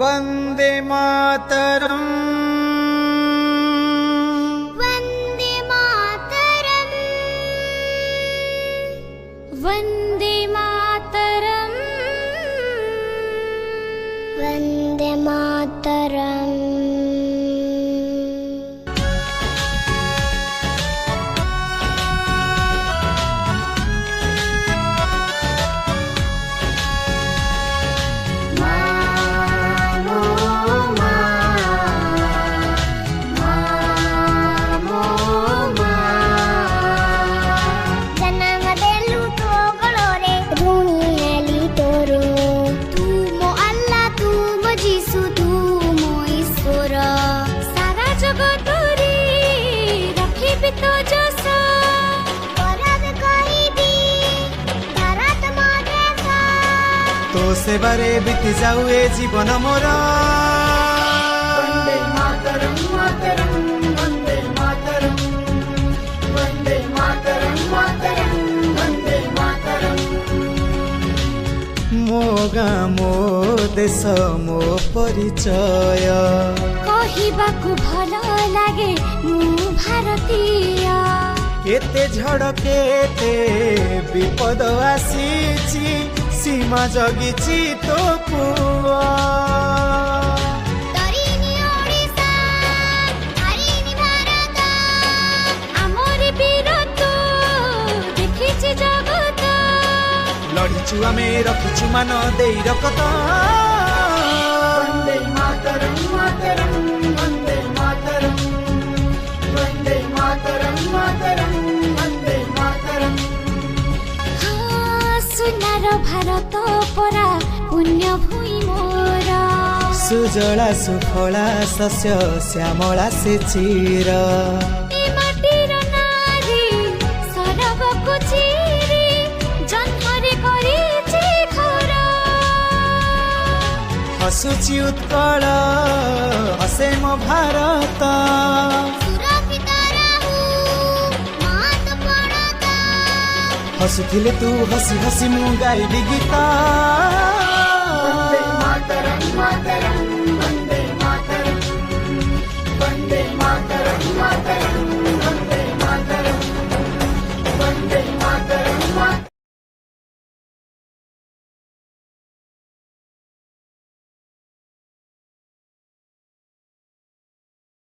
वंदे मातरम वंदे मातरम वंदे मातरम वंदे मातरम। तो सेवारे बीती जाऊ ए जीवन मोर। वंदे मातरम मातरम वंदे मातरम वंदे मातरम मातरम वंदे मातरम। मो गाँ मो देश मो परिचय कहिबाकु भल लागे मु भारतीय। केते झड़ केते विपद आसीची सीमा जगिची तो पुआ। तरिनी ओडिसा हरिनी भारत आमर वीरत्व देखिछि जगत। लड़ीचु आमे रखिछु मान देई रकत। वंदे मातरम मातरम वंदे मातरम वंदे मातरम मातरम वंदे मातरम। सुनार भारत परा पुण्य भूमि मोर। सुजला सुफला शस्य श्यामला से चिर। ए माटीर नारी सरबकु चिरी जन्मरे करिछि घर। हसुची उत्कल हसे मो भारत। सुरक्षित रहु मात पड़त। हसुथिले तू हसी हसी मु गाइबी गीत। वंदे मातरम मातरम